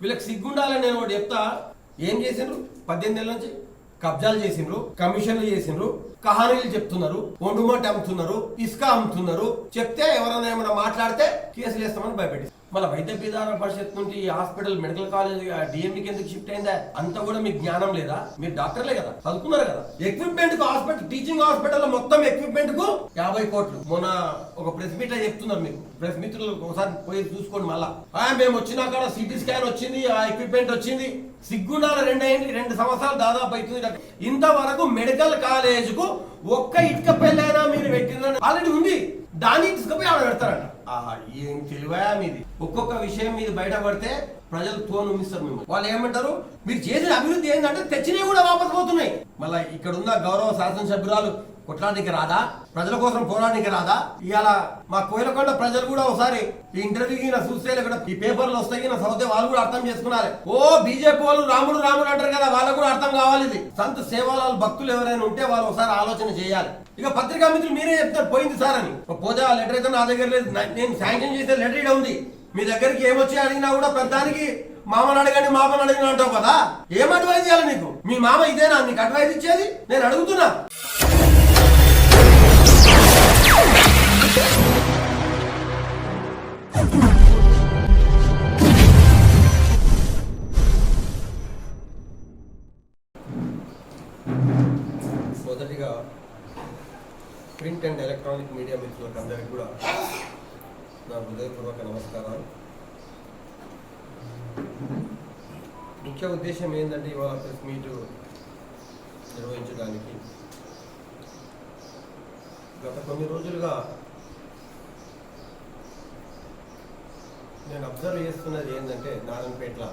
వీళ్ళకి సిగ్గుండాలని నేను ఒకటి చెప్తా. ఏం చేసిండ్రు? 18 నెలల నుంచి కబ్జాలు చేసిండ్రు, కమిషన్లు చేసిండ్రు, కహానీలు చెప్తున్నారు, ఒండుమట్టి అమ్ముతున్నారు, ఇసుక అమ్ముతున్నారు. చెప్తే ఎవరైనా ఏమైనా మాట్లాడితే కేసులు వేస్తామని భయపెట్టి మళ్ళీ వైద్య విధాన పరిషత్ నుండి హాస్పిటల్ మెడికల్ కాలేజ్ డిఎండికి ఎందుకు షిఫ్ట్ అయిందా? అంతా కూడా మీకు జ్ఞానం లేదా? మీరు డాక్టర్లే కదా, చదువుకున్నారు కదా. ఎక్విప్మెంట్ కు హాస్పిటల్, టీచింగ్ హాస్పిటల్ మొత్తం ఎక్విప్మెంట్ కు 50 కోట్లు. మొన్న ఒక ప్రెస్ మీట్ చెప్తున్నారు మీకు, ప్రెస్ మిత్రులు ఒకసారి పోయి చూసుకోండి. మళ్ళా మేము వచ్చినాక సిటీ స్కాన్ వచ్చింది, ఆ ఎక్విప్మెంట్ వచ్చింది. సిగ్గుండాల 2 సంవత్సరాలు దాదాపు అవుతుంది. ఇంతవరకు మెడికల్ కాలేజ్ కు ఒక్క ఇటుక పెళ్ళైనా మీరు పెట్టిందని ఆల్రెడీ ఉంది, దాన్ని తీసుకుపోయి ఆడ పెడతారంట. ఆహా, ఏం తెలివయా మీది. ఒక్కొక్క విషయం మీద బయటపడితే ప్రజలు తోనుమిస్తారు మిమ్మల్ని. వాళ్ళు ఏమంటారు? మీరు చేసిన అభివృద్ధి ఏంటంటే తెచ్చినవి కూడా వాపసు పోతున్నాయి. మళ్ళీ ఇక్కడ ఉన్న గౌరవ శాసనసభ్యురాలు కొట్లానికి రాదా? ప్రజల కోసం పోరాడానికి రాదా? ఇవాళ మా కోయిలకొండ ప్రజలు కూడా ఒకసారి ఈ ఇంటర్వ్యూకి చూస్తే ఈ పేపర్లు వస్తాయి చదివితే వాళ్ళు కూడా అర్థం చేసుకున్నారు. ఓ బీజేపీ వాళ్ళు రాముడు రాముడు అంటారు కదా, వాళ్ళకు కూడా అర్థం కావాలి. ఇది సంత సేవాలాలు భక్తులు ఎవరైనా ఉంటే వాళ్ళు ఒకసారి ఆలోచన చేయాలి. ఇక పత్రికా మిత్రులు మీరే చెప్తారు పోయింది సార్ అని. పోతే ఆ లెటర్ అయితే నా దగ్గర లేదు, నేను శాంక్షన్ చేసే లెటర్ ఇక్కడ ఉంది. మీ దగ్గరికి ఏమొచ్చి అడిగినా కూడా ప్రధానికి మామని అడగండి మామని అడిగిన అంటావు కదా. ఏం అడ్వైజ్ చేయాలి నీకు? మీ మామ ఇదేనా నీకు అడ్వైజ్ ఇచ్చేది? నేను అడుగుతున్నా. మొదటిగా ప్రింట్ అండ్ ఎలక్ట్రానిక్ మీడియా మిత్రులకు అందరికీ కూడా నా హృదయపూర్వక నమస్కారాలు. ముఖ్య ఉద్దేశం ఏంటంటే ఇవాళ ప్రెస్ మీట్ నిర్వహించడానికి గత కొన్ని రోజులుగా నేను అబ్జర్వ్ చేస్తున్నది ఏంటంటే నారాయణపేటలో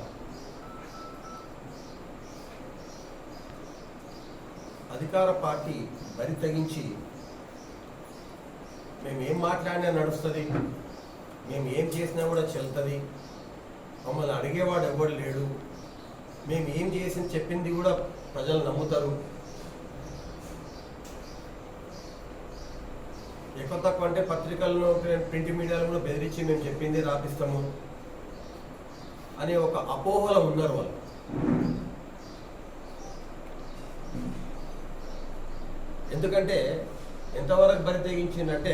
అధికార పార్టీ బరి తెగించి మేము ఏం మాట్లాడినా నడుస్తుంది, మేము ఏం చేసినా కూడా చెల్తుంది, మమ్మల్ని అడిగేవాడు ఎవడు లేడు, మేము ఏం చేసి చెప్పింది కూడా ప్రజలు నమ్ముతారు, ఎక్కువ తక్కువ అంటే పత్రికలను ప్రింట్ మీడియాలో కూడా బెదిరించి మేము చెప్పింది రాపిస్తాము అనే ఒక అపోహలో ఉన్నారు వాళ్ళు. ఎందుకంటే ఎంతవరకు బరి తెగించిందంటే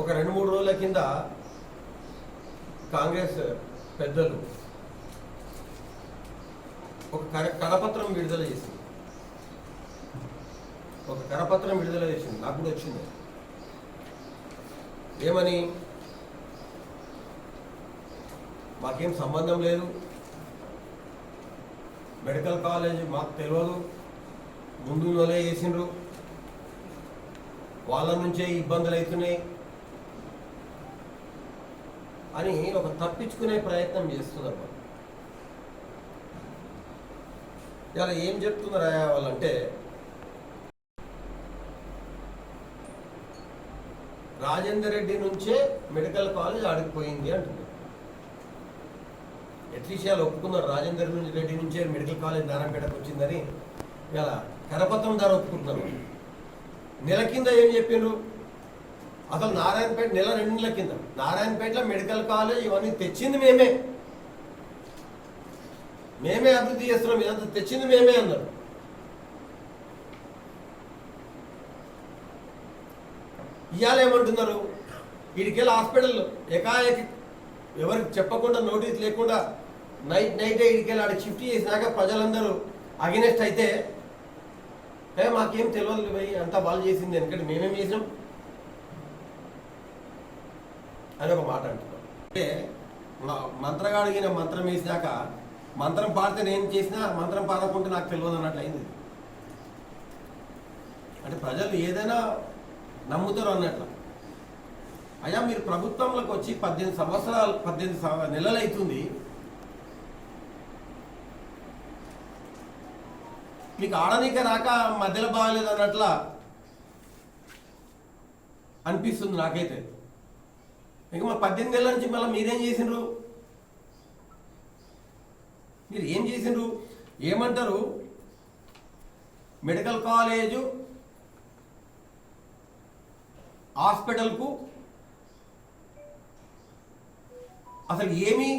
ఒక 2-3 రోజుల కింద కాంగ్రెస్ పెద్దలు ఒక కరపత్రం విడుదల చేసింది. నాకు కూడా వచ్చింది. ఏమని? మాకేం సంబంధం లేదు, మెడికల్ కాలేజ్ మాకు తెలియదు, ముందు వలే వేసిండ్రు, వాళ్ళ నుంచే ఇబ్బందులు అవుతున్నాయి అని ఒక తప్పించుకునే ప్రయత్నం చేస్తున్నారు. ఇలా ఏం చెప్తున్నారు వాళ్ళంటే, రాజేందర్ రెడ్డి నుంచే మెడికల్ కాలేజ్ ఆడిపోయింది అంటున్నారు. ఎట్లీషియాలు ఒప్పుకున్నారు రాజేందర్ రెడ్డి నుంచే మెడికల్ కాలేజ్ నారాయణపేటకు వచ్చిందని. ఇలా కరపత్రం ద్వారా ఒప్పుకుంటున్నారు. నెల కింద ఏం చెప్పిండ్రు? అసలు నారాయణపేట నెల 2 నెలల కింద నారాయణపేటలో మెడికల్ కాలేజ్ ఇవన్నీ తెచ్చింది మేమే అభివృద్ధి చేస్తున్నాం, ఇదంతా తెచ్చింది మేమే అన్నారు. ఇవాళ ఏమంటున్నారు? వీడికెళ్ళి హాస్పిటల్ ఏకాఏకి ఎవరికి చెప్పకుండా నోటీస్ లేకుండా నైటే వీడికెళ్ళి ఆడికి షిఫ్ట్ చేసినాక ప్రజలందరూ అగెనెస్ట్ అయితే మాకేం తెలియదు భయ్, అంతా వాళ్ళు చేసింది, ఎందుకంటే మేమేం చేసినాం అని ఒక మాట అంటున్నాం. అంటే మంత్రగాడిగిన మంత్రం వేసినాక మంత్రం పాడితే నేను చేసినా, మంత్రం పాడకుంటే నాకు తెలియదు అన్నట్లు అయింది. అంటే ప్రజలు ఏదైనా నమ్ముతారు అన్నట్లు. అయ్యా మీరు ప్రభుత్వంలోకి వచ్చి 18 నెలలు అవుతుంది, మీకు ఆడనీక రాక మధ్యలో బాగలేదు అన్నట్లా అనిపిస్తుంది నాకైతే. ఇక మా 18 నెలల నుంచి మళ్ళీ మీరేం చేసిండ్రు? మీరు ఏం చేసిండ్రు? ఏమంటారు? మెడికల్ కాలేజు హాస్పిటల్కు అసలు ఏమీ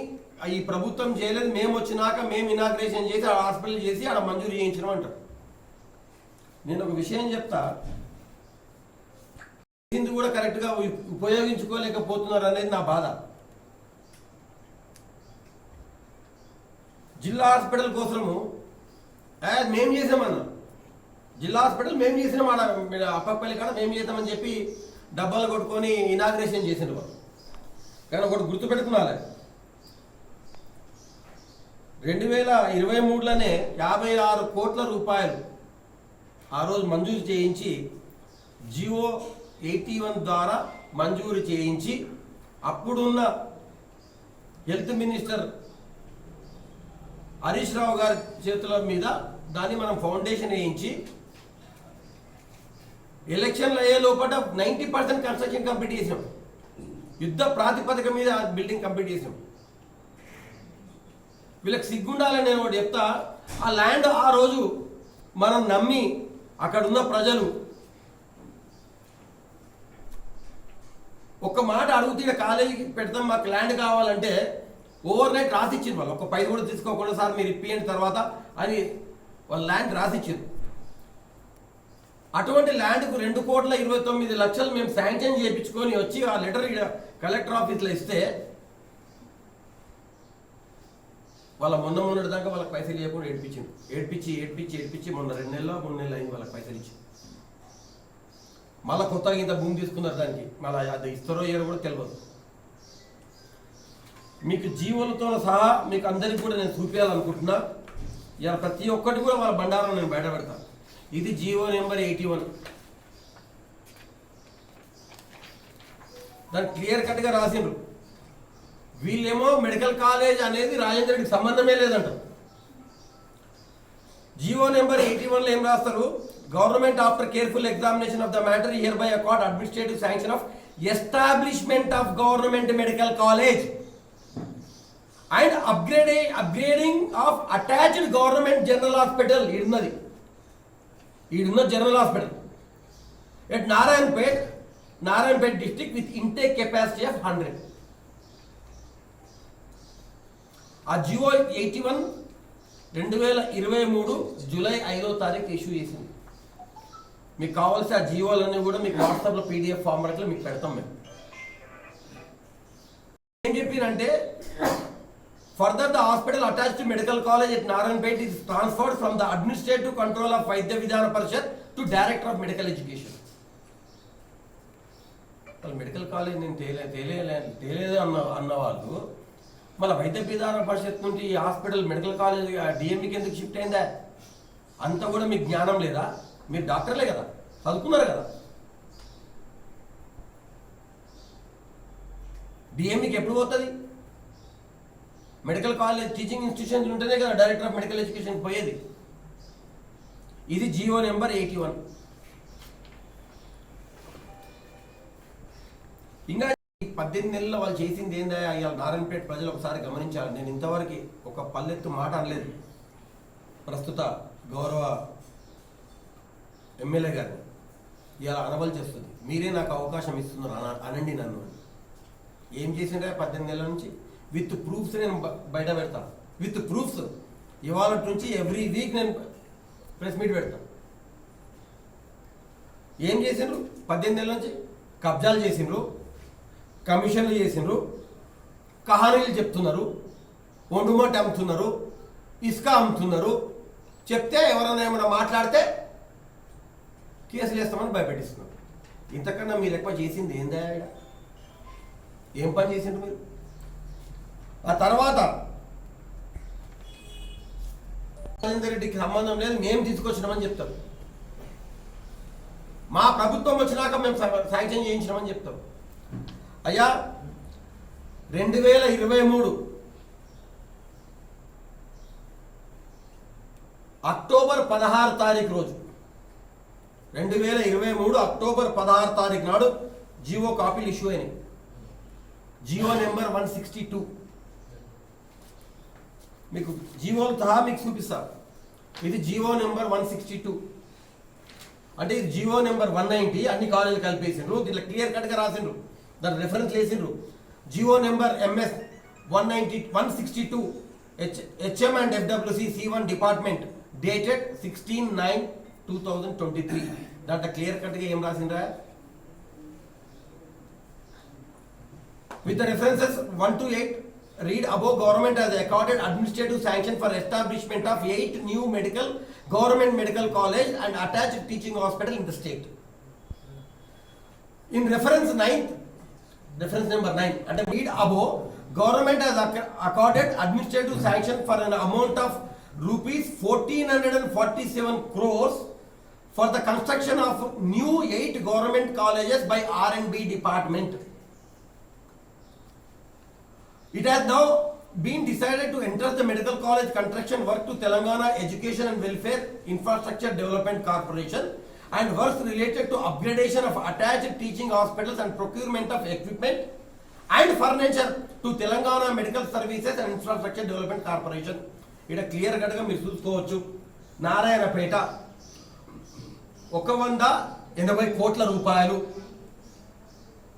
ఈ ప్రభుత్వం చేయలేదు, మేము వచ్చినాక మేము ఇనాగ్రేషన్ చేసి ఆ హాస్పిటల్ చేసి ఆడ మంజూరు చేయించడం అంటారు. నేను ఒక విషయం చెప్తా, ఇది కూడా కరెక్ట్గా ఉపయోగించుకోలేకపోతున్నారు అనేది నా బాధ. జిల్లా హాస్పిటల్ కోసము మేము చేసామన్నా, జిల్లా హాస్పిటల్ మేము చేసినాం, ఆడ అప్పపల్లి కాడ మేము చేద్దామని చెప్పి డబ్బాలు కొట్టుకొని ఇనాగ్రేషన్ చేసిన వాళ్ళు. కానీ ఒకటి గుర్తుపెట్టుకున్నాలే, 2023లోనే 56 కోట్ల రూపాయలు ఆ రోజు మంజూరు చేయించి జియో 81 ద్వారా మంజూరు చేయించి అప్పుడున్న హెల్త్ మినిస్టర్ హరీష్ రావు గారి చేతుల మీద దాన్ని మనం ఫౌండేషన్ వేయించి ఎలక్షన్లు అయ్యే లోపల 90% కన్స్ట్రక్షన్ కంప్లీట్ చేసినాం. యుద్ధ ప్రాతిపదిక మీద బిల్డింగ్ కంప్లీట్ చేసినాం. వీళ్ళకి సిగ్గుండాలని నేను ఒకటి చెప్తా, ఆ ల్యాండ్ ఆ రోజు మనం నమ్మి అక్కడ ఉన్న ప్రజలు ఒక్క మాట అడుగుతూ కాలేజీకి పెడతాం మాకు ల్యాండ్ కావాలంటే ఓవర్ నైట్ రాసిచ్చింది వాళ్ళు. ఒక 5 కూడా తీసుకోకుండా సార్ మీరు ఇప్పియండి తర్వాత అని వాళ్ళు ల్యాండ్ రాసిచ్చింది. అటువంటి ల్యాండ్కు 2,29,00,000 మేము శాంక్షన్ చేయించుకొని వచ్చి ఆ లెటర్ కలెక్టర్ ఆఫీస్లో ఇస్తే వాళ్ళ మొన్నటి దాకా వాళ్ళకి పైసలు ఇవ్వకుండా ఏడ్పించి మొన్న 2 నెలలు 3 నెలలు అయింది వాళ్ళకి పైసలు ఇచ్చి. మళ్ళీ కొత్తగా ఇంత భూమి తీసుకున్నారు దానికి, మళ్ళీ అది ఇస్తారో ఇయ్యారో కూడా తెలియదు. మీకు జీవోలతో సహా మీకు అందరికీ కూడా నేను చూపించాలనుకుంటున్నా. ఇలా ప్రతి ఒక్కటి కూడా వాళ్ళ బండారం నేను బయట పెడతాను. ఇది జీవో నెంబర్ 81. దాన్ని క్లియర్ కట్గా రాసిండ్రు. వీళ్ళేమో మెడికల్ కాలేజ్ అనేది రాజేంద్ర రెడ్డికి సంబంధమే లేదంట. జీవో నెంబర్ 81లో ఏం రాస్తారు, government after careful examination of the matter here by accord administrative sanction of establishment of government medical college and upgrading of attached government general hospital. ఈడున్న general hospital at Narayanpet district with intake capacity of 100. ఆ Jio 81 2023 July 5వ తారీఖు issue చేసింది. మీకు కావాల్సిన ఆ జియోలన్నీ కూడా మీకు వాట్సాప్లో PDF ఫార్మాట్లో మీకు పెడతాం. మేము ఏం చెప్పినంటే, further the hospital attached to medical college at Narayanpet is transferred from the administrative control of Vaidya Vidhana Parishad to director of medical education. Medical college నేను తేలేదు అన్న వాళ్ళు మళ్ళీ వైద్య విధాన పరిషత్ నుండి ఈ హాస్పిటల్ మెడికల్ కాలేజ్ డిఎంఈకి ఎందుకు షిఫ్ట్ అయిందా? అంతా కూడా మీకు జ్ఞానం లేదా? మీరు డాక్టర్లే కదా, చదువుకున్నారు కదా. డిఎంఈకి ఎప్పుడు పోతుంది? మెడికల్ కాలేజ్ టీచింగ్ ఇన్స్టిట్యూషన్స్ ఉంటేనే కదా డైరెక్టర్ ఆఫ్ మెడికల్ ఎడ్యుకేషన్ పోయేది. ఇది జియో నెంబర్ 81. ఇంకా 18 నెలల్లో వాళ్ళు చేసింది ఏందా? ఇవాళ నారాయణపేట ప్రజలు ఒకసారి గమనించాలి. నేను ఇంతవరకు ఒక పల్లెత్తు మాట అనలేదు ప్రస్తుత గౌరవ ఎమ్మెల్యే గారిని. ఇవాళ అనబలి చేస్తుంది, మీరే నాకు అవకాశం ఇస్తున్నారు అనండి నన్ను. ఏం చేసిండే 18 నెలల నుంచి విత్ ప్రూఫ్స్ నేను బయట పెడతాను. విత్ ప్రూఫ్స్ ఇవాళ నుంచి ఎవ్రీ వీక్ నేను ప్రెస్ మీట్ పెడతాను. ఏం చేసిండ్రు? 18 నెలల నుంచి కబ్జాలు చేసిండ్రు, కమిషన్లు చేసిండ్రు, కహానీలు చెప్తున్నారు, ఒండుమట్టి అమ్ముతున్నారు, ఇసుక అమ్ముతున్నారు. చెప్తే ఎవరైనా ఏమైనా మాట్లాడితే కేసులు వేస్తామని భయపెట్టిస్తున్నారు. ఇంతకన్నా మీరు ఎక్కువ చేసింది ఏందా? ఏం పని చేసిండ్రు మీరు? ఆ తర్వాత రాజేందర్ రెడ్డికి సంబంధం లేదు, మేము తీసుకొచ్చినామని చెప్తారు. మా ప్రభుత్వం వచ్చినాక మేము శాంక్షన్ చేయించినామని చెప్తాం. అయ్యా 2023 అక్టోబర్ 16 తారీఖు రోజు 2023 అక్టోబర్ 16 తారీఖు నాడు జియో కాపీలు ఇష్యూ అయినాయి. జియో నెంబర్ 162 మీకు జియోలు సహా మీకు చూపిస్తారు. ఇది జియో నెంబర్ 162 అంటే ఇది జియో నెంబర్ 190 అన్ని కాలేజీలు కలిపేసిండ్రు. దీంట్లో క్లియర్ కట్గా రాసిండ్రు, దాని రెఫరెన్స్ వేసిండ్రు. GO number MS 162 HM and FWC C1 department dated 16/9/2023 దాంట్లో క్లియర్ కట్ గా ఏం రాసిండ్రా with the references 1 to 8 read above government has accorded administrative sanction for establishment of 8 new government medical college and attached teaching hospital in the state. In reference number 9 and read above government has accorded administrative sanction for an amount of rupees 1447 crores for the construction of new 8 government colleges by R&B department. It has now been decided to enter the medical college construction work to Telangana Education and Welfare Infrastructure Development Corporation and works related to upgradation of attached teaching hospitals and procurement of equipment and furniture to Telangana Medical Services and Infrastructure Development Corporation. ఇక్కడ clear కట్గా మీరు చూసుకోవచ్చు. నారాయణపేట 180 కోట్ల రూపాయలు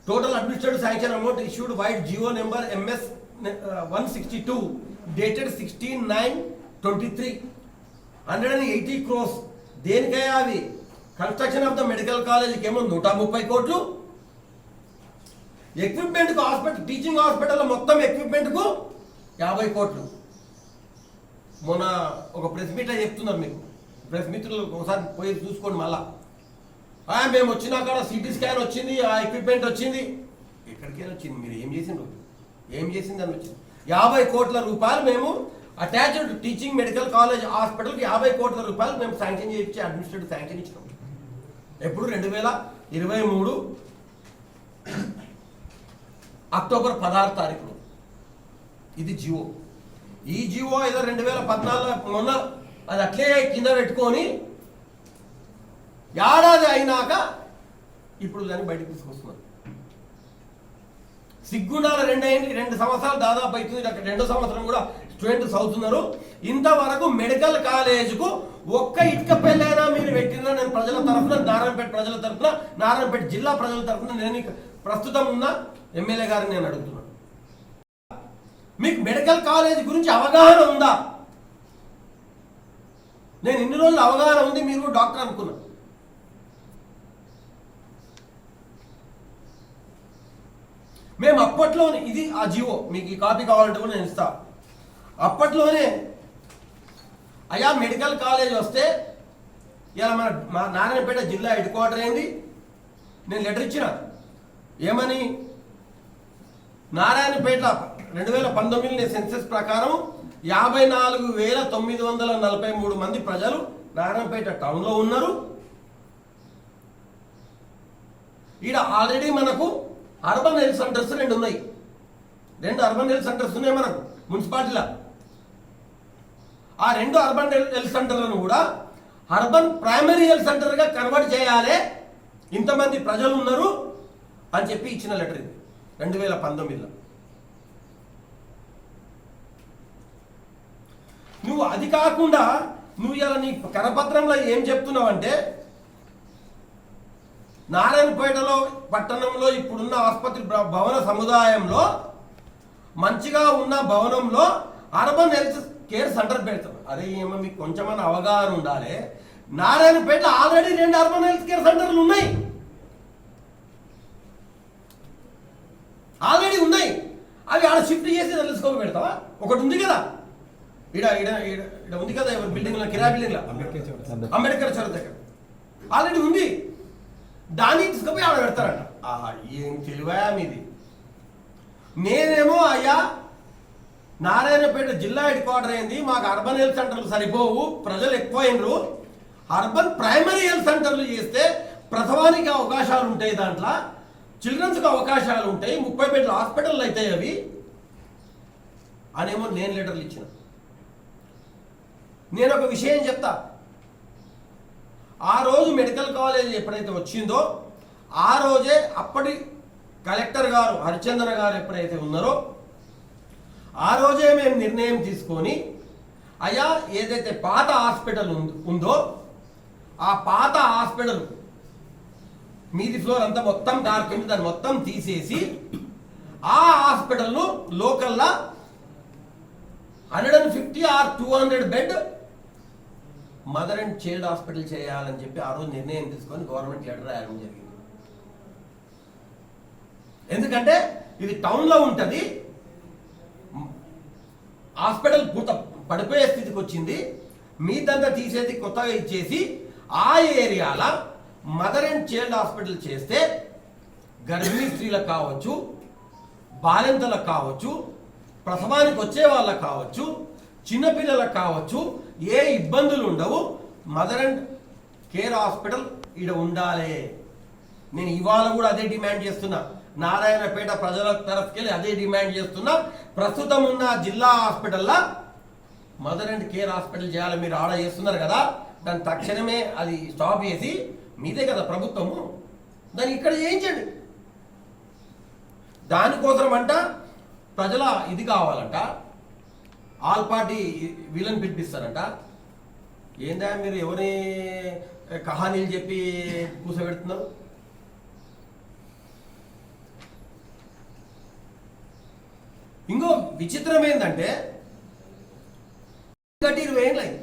total administrative sanction amount issued vide GO number MS 162 dated 16/9/23 180 crores. దేనికయ్యా అవి? Construction of the medical కాలేజీకి ఏమో 130 కోట్లు, ఎక్విప్మెంట్ కు హాస్పిటల్ టీచింగ్ హాస్పిటల్ మొత్తం ఎక్విప్మెంట్ కు 50 కోట్లు. మొన్న ఒక ప్రెస్ మీట్ చెప్తున్నారు మీకు, ప్రెస్ మిత్రులు ఒకసారి పోయి చూసుకోండి. మళ్ళా మేము వచ్చినాక సిటీ స్కాన్ వచ్చింది, ఆ ఎక్విప్మెంట్ వచ్చింది. ఎక్కడికైనా వచ్చింది, మీరు ఏం చేసిండ్రు? ఏం చేసింది అని వచ్చింది. 50 కోట్ల రూపాయలు మేము అటాచ్డ్ టీచింగ్ మెడికల్ కాలేజ్ హాస్పిటల్కి 50 కోట్ల రూపాయలు మేము శాంక్షన్ చేయించి అడ్మినిస్ట్రేటివ్ శాంక్షన్ ఇచ్చినాం. ఎప్పుడు 2023 అక్టోబర్ 16 తారీఖున. ఇది జియో. ఈ జియో ఏదో 2014 మొన్న అది అట్లే కింద పెట్టుకొని ఏడాది అయినాక ఇప్పుడు దాన్ని బయటకు తీసుకొస్తున్నారు. సిగ్గుండాల 2 సంవత్సరాలు దాదాపు అవుతుంది. అక్కడ 2వ సంవత్సరం కూడా స్టూడెంట్స్ అవుతున్నారు. ఇంతవరకు మెడికల్ కాలేజ్కు ఒక్క ఇటుక పెళ్ళైనా మీరు పెట్టినా నేను ప్రజల తరఫున, నారాయణపేట ప్రజల తరఫున, నారాయణపేట జిల్లా ప్రజల తరఫున నేను ప్రస్తుతం ఉన్న ఎమ్మెల్యే గారిని నేను అడుగుతున్నాను, మీకు మెడికల్ కాలేజ్ గురించి అవగాహన ఉందా? నేను ఇన్ని రోజులు అవగాహన ఉంది, మీరు డాక్టర్ అనుకున్నా. మేము అప్పట్లోనే, ఇది ఆ జియో, మీకు ఈ కాపీ కావాలంటే కూడా నేను ఇస్తా. అప్పట్లోనే అయ్యా మెడికల్ కాలేజ్ వస్తే ఇలా మా నారాయణపేట జిల్లా హెడ్ క్వార్టర్ అయింది. నేను లెటర్ ఇచ్చిన ఏమని, నారాయణపేట 2019 సెన్సెస్ ప్రకారం 54,943 మంది ప్రజలు నారాయణపేట టౌన్లో ఉన్నారు. ఈడ ఆల్రెడీ మనకు అర్బన్ హెల్త్ సెంటర్స్ 2 ఉన్నాయి. 2 అర్బన్ హెల్త్ సెంటర్స్ ఉన్నాయి మనకు మున్సిపాలిటీలో. ఆ 2 అర్బన్ హెల్త్ సెంటర్లను కూడా అర్బన్ ప్రైమరీ హెల్త్ సెంటర్గా కన్వర్ట్ చేయాలి, ఇంతమంది ప్రజలు ఉన్నారు అని చెప్పి ఇచ్చిన లెటర్ ఇది 2019లో. నువ్వు అది కాకుండా నువ్వు ఇలా నీ కరపత్రంలో ఏం చెప్తున్నావు అంటే, నారాయణపేటలో పట్టణంలో ఇప్పుడున్న ఆసుపత్రి భవన సముదాయంలో మంచిగా ఉన్న భవనంలో అర్బన్ హెల్త్ కేర్ సెంటర్ పెడతాం. అరే ఏమో మీకు కొంచెమన్నా అవగాహన ఉండాలి. Narayanpet already 2 urban health care సెంటర్లు ఉన్నాయి, ఆల్రెడీ ఉన్నాయి. అవి ఆడ షిఫ్ట్ చేసి తెలుసుకోని పెడతావా? ఒకటి ఉంది కదా, ఇడ ఉంది కదా, ఎవరి బిల్డింగ్లో, కిరా బిల్డింగ్లో, అంబేద్కర్ చౌరస్ దగ్గర ఆల్రెడీ ఉంది. దాన్ని తీసుకుపోయి ఆడ పెడతారంట. ఆహా, ఏం తెలివా మీది. నేనేమో అయ్యా నారాయణపేట జిల్లా హెడ్ క్వార్టర్ అయింది, మాకు అర్బన్ హెల్త్ సెంటర్లు సరిపోవు, ప్రజలు ఎక్కువైనరు, అర్బన్ ప్రైమరీ హెల్త్ సెంటర్లు చేస్తే ప్రసవానికి అవకాశాలు ఉంటాయి, దాంట్లో చిల్డ్రన్స్కి అవకాశాలు ఉంటాయి, 30 బెడ్ల హాస్పిటల్ అవుతాయి అవి అనేమో నేను లెటర్లు ఇచ్చిన. నేను ఒక విషయం చెప్తా. ఆ రోజు మెడికల్ కాలేజ్ ఎప్పుడైతే వచ్చిందో ఆ రోజే అప్పటి కలెక్టర్ గారు హరిచందన గారు ఎప్పుడైతే ఉన్నారో ఆ రోజే మేము నిర్ణయం తీసుకొని, అయ్యా ఏదైతే పాత హాస్పిటల్ ఉందో ఆ పాత హాస్పిటల్ మీది ఫ్లోర్ అంతా మొత్తం డార్క్ ఉంది, దాన్ని మొత్తం తీసేసి ఆ హాస్పిటల్ను లోకల్లా 150 or 200 bed mother and child hospital చేయాలని చెప్పి ఆ రోజు నిర్ణయం తీసుకొని గవర్నమెంట్ లెటర్ రాయడం జరిగింది. ఎందుకంటే ఇది టౌన్లో ఉంటుంది, హాస్పిటల్ పూర్త పడిపోయే స్థితికి వచ్చింది, మీ దంతా తీసేది కొత్తగా ఇచ్చేసి ఆ ఏరియాల మదర్ అండ్ చైల్డ్ హాస్పిటల్ చేస్తే గర్భిణీ స్త్రీలకు కావచ్చు, బాలింతలకు కావచ్చు, ప్రసవానికి వచ్చే వాళ్ళకు కావచ్చు, చిన్నపిల్లలకు కావచ్చు, ఏ ఇబ్బందులు ఉండవు. మదర్ అండ్ కేర్ హాస్పిటల్ ఈడ ఉండాలి. నేను ఇవాళ కూడా అదే డిమాండ్ చేస్తున్నా, నారాయణపేట ప్రజల తరఫుకెళ్ళి అదే డిమాండ్ చేస్తున్నా. ప్రస్తుతం ఉన్న జిల్లా హాస్పిటల్లో మదర్ అండ్ కేర్ హాస్పిటల్ చేయాలి. మీరు ఆర్డర్ చేస్తున్నారు కదా, దాన్ని తక్షణమే అది స్టాప్ చేసి, మీదే కదా ప్రభుత్వము, దాన్ని ఇక్కడ చేయించండి. దానికోసం అంట ప్రజల ఇది కావాలంట, ఆల్ పార్టీ వీళ్ళని పిలిపిస్తారంట. ఏందా మీరు ఎవరి కహానీలు చెప్పి కూసబెడుతున్నారు? ఇంకో విచిత్రం ఏంటంటే 20 ఏళ్ళు అయింది.